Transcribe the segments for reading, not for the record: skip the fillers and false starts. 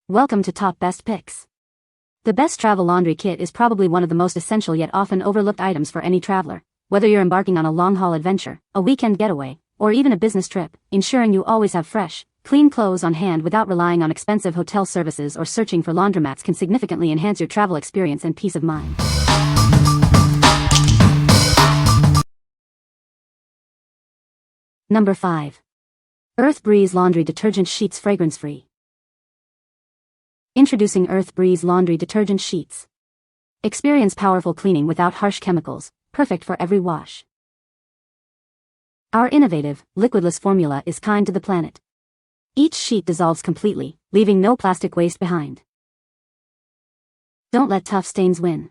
Welcome to Top Best Picks. The best travel laundry kit is probably one of the most essential yet often overlooked items for any traveler, whether you're embarking on a long-haul adventure, a weekend getaway, or even a business trip. Ensuring you always have fresh, clean clothes on hand without relying on expensive hotel services or searching for laundromats can significantly enhance your travel experience and peace of mind. Number 5. Earth Breeze Laundry Detergent Sheets Fragrance-Free. Introducing Earth Breeze Laundry Detergent Sheets. Experience powerful cleaning without harsh chemicals, perfect for every wash. Our innovative, liquidless formula is kind to the planet. Each sheet dissolves completely, leaving no plastic waste behind. Don't let tough stains win.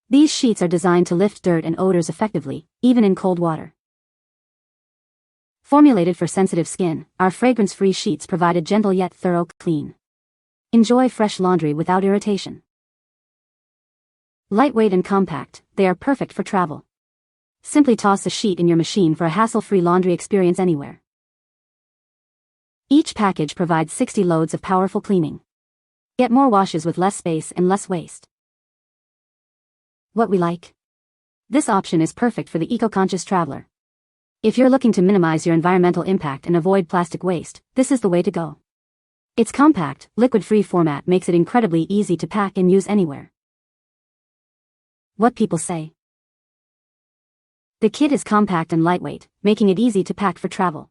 These sheets are designed to lift dirt and odors effectively, even in cold water. Formulated for sensitive skin, our fragrance-free sheets provide a gentle yet thorough clean. Enjoy fresh laundry without irritation. Lightweight and compact, they are perfect for travel. Simply toss a sheet in your machine for a hassle-free laundry experience anywhere. Each package provides 60 loads of powerful cleaning. Get more washes with less space and less waste. What we like? This option is perfect for the eco-conscious traveler. If you're looking to minimize your environmental impact and avoid plastic waste, this is the way to go. Its compact, liquid-free format makes it incredibly easy to pack and use anywhere. What people say. The kit is compact and lightweight, making it easy to pack for travel.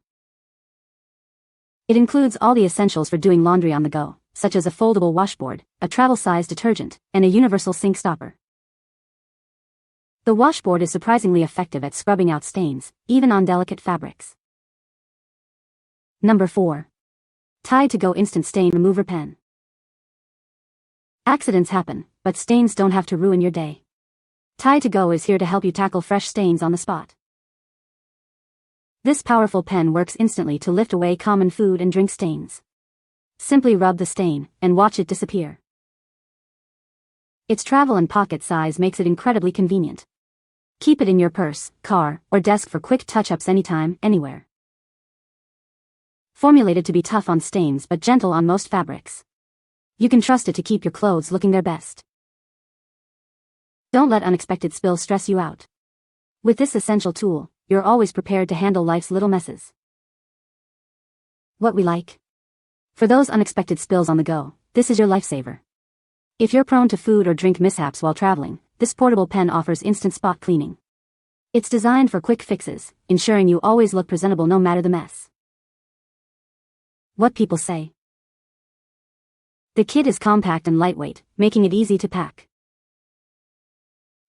It includes all the essentials for doing laundry on the go, such as a foldable washboard, a travel-size detergent, and a universal sink stopper. The washboard is surprisingly effective at scrubbing out stains, even on delicate fabrics. Number 4. Tide to Go Instant Stain Remover Pen. Accidents happen, but stains don't have to ruin your day. Tide to Go is here to help you tackle fresh stains on the spot. This powerful pen works instantly to lift away common food and drink stains. Simply rub the stain, and watch it disappear. Its travel and pocket size makes it incredibly convenient. Keep it in your purse, car, or desk for quick touch-ups anytime, anywhere. Formulated to be tough on stains but gentle on most fabrics. You can trust it to keep your clothes looking their best. Don't let unexpected spills stress you out. With this essential tool, you're always prepared to handle life's little messes. What we like? For those unexpected spills on the go, this is your lifesaver. If you're prone to food or drink mishaps while traveling, this portable pen offers instant spot cleaning. It's designed for quick fixes, ensuring you always look presentable no matter the mess. What people say. The kit is compact and lightweight, making it easy to pack.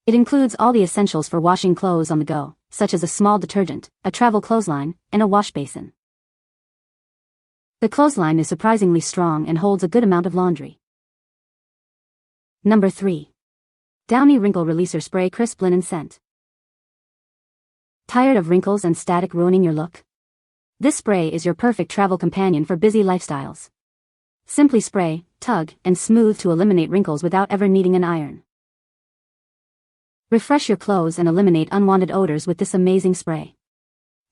It includes all the essentials for washing clothes on the go, such as a small detergent, a travel clothesline, and a wash basin. The clothesline is surprisingly strong and holds a good amount of laundry. Number 3. Downy Wrinkle Releaser Spray Crisp Linen Scent. Tired of wrinkles and static ruining your look? This spray is your perfect travel companion for busy lifestyles. Simply spray, tug, and smooth to eliminate wrinkles without ever needing an iron. Refresh your clothes and eliminate unwanted odors with this amazing spray.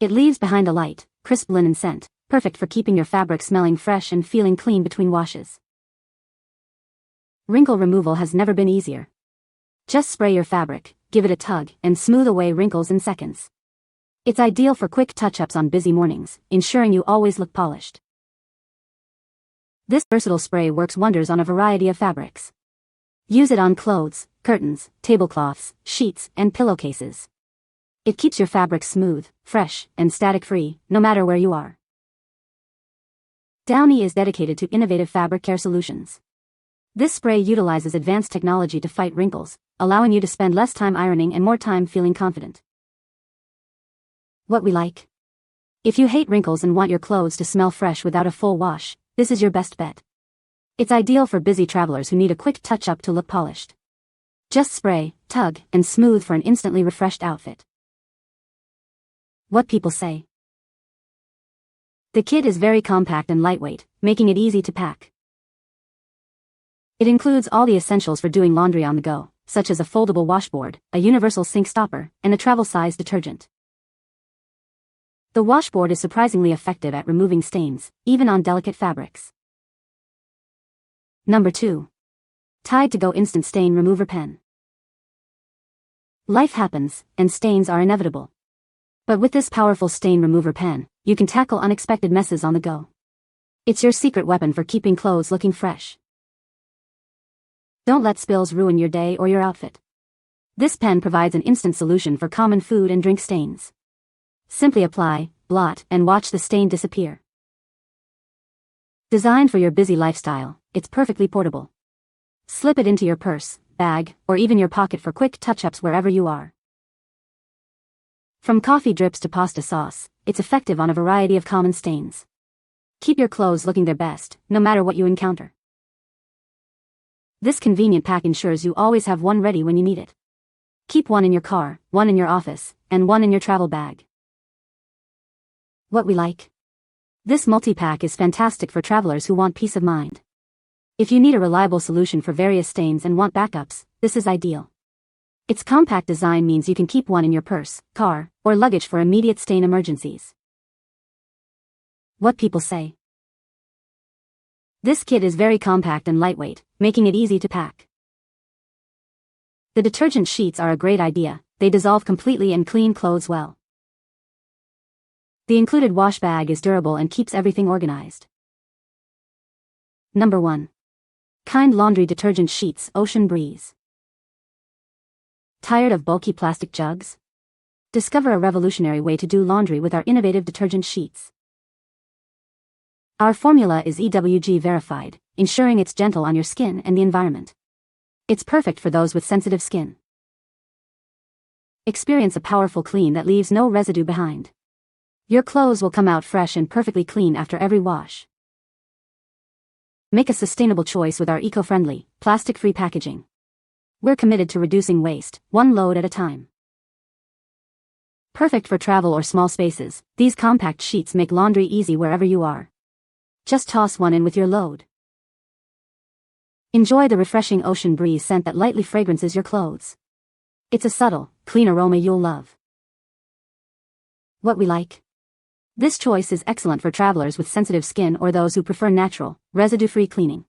It leaves behind a light, crisp linen scent, perfect for keeping your fabric smelling fresh and feeling clean between washes. Wrinkle removal has never been easier. Just spray your fabric, give it a tug, and smooth away wrinkles in seconds. It's ideal for quick touch-ups on busy mornings, ensuring you always look polished. This versatile spray works wonders on a variety of fabrics. Use it on clothes, curtains, tablecloths, sheets, and pillowcases. It keeps your fabric smooth, fresh, and static-free, no matter where you are. Downy is dedicated to innovative fabric care solutions. This spray utilizes advanced technology to fight wrinkles, allowing you to spend less time ironing and more time feeling confident. What we like? If you hate wrinkles and want your clothes to smell fresh without a full wash, this is your best bet. It's ideal for busy travelers who need a quick touch-up to look polished. Just spray, tug, and smooth for an instantly refreshed outfit. What people say. The kit is very compact and lightweight, making it easy to pack. It includes all the essentials for doing laundry on the go, such as a foldable washboard, a universal sink stopper, and a travel-size detergent. The washboard is surprisingly effective at removing stains, even on delicate fabrics. Number 2. Tide to Go Instant Stain Remover Pen. Life happens, and stains are inevitable. But with this powerful stain remover pen, you can tackle unexpected messes on the go. It's your secret weapon for keeping clothes looking fresh. Don't let spills ruin your day or your outfit. This pen provides an instant solution for common food and drink stains. Simply apply, blot, and watch the stain disappear. Designed for your busy lifestyle, it's perfectly portable. Slip it into your purse, bag, or even your pocket for quick touch-ups wherever you are. From coffee drips to pasta sauce, it's effective on a variety of common stains. Keep your clothes looking their best, no matter what you encounter. This convenient pack ensures you always have one ready when you need it. Keep one in your car, one in your office, and one in your travel bag. What we like. This multi-pack is fantastic for travelers who want peace of mind. If you need a reliable solution for various stains and want backups, this is ideal. Its compact design means you can keep one in your purse, car, or luggage for immediate stain emergencies. What people say. This kit is very compact and lightweight, making it easy to pack. The detergent sheets are a great idea, they dissolve completely and clean clothes well. The included wash bag is durable and keeps everything organized. Number 1. Kind Laundry Detergent Sheets Ocean Breeze. Tired of bulky plastic jugs? Discover a revolutionary way to do laundry with our innovative detergent sheets. Our formula is EWG verified, ensuring it's gentle on your skin and the environment. It's perfect for those with sensitive skin. Experience a powerful clean that leaves no residue behind. Your clothes will come out fresh and perfectly clean after every wash. Make a sustainable choice with our eco-friendly, plastic-free packaging. We're committed to reducing waste, one load at a time. Perfect for travel or small spaces, these compact sheets make laundry easy wherever you are. Just toss one in with your load. Enjoy the refreshing ocean breeze scent that lightly fragrances your clothes. It's a subtle, clean aroma you'll love. What we like. This choice is excellent for travelers with sensitive skin or those who prefer natural, residue-free cleaning.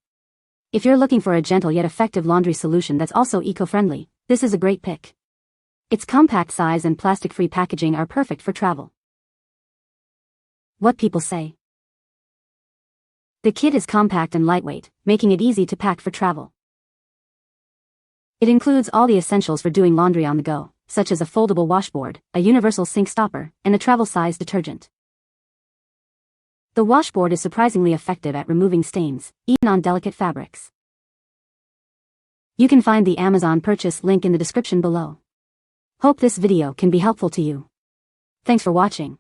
If you're looking for a gentle yet effective laundry solution that's also eco-friendly, this is a great pick. Its compact size and plastic-free packaging are perfect for travel. What people say. The kit is compact and lightweight, making it easy to pack for travel. It includes all the essentials for doing laundry on the go, such as a foldable washboard, a universal sink stopper, and a travel-size detergent. The washboard is surprisingly effective at removing stains, even on delicate fabrics. You can find the Amazon purchase link in the description below. Hope this video can be helpful to you. Thanks for watching.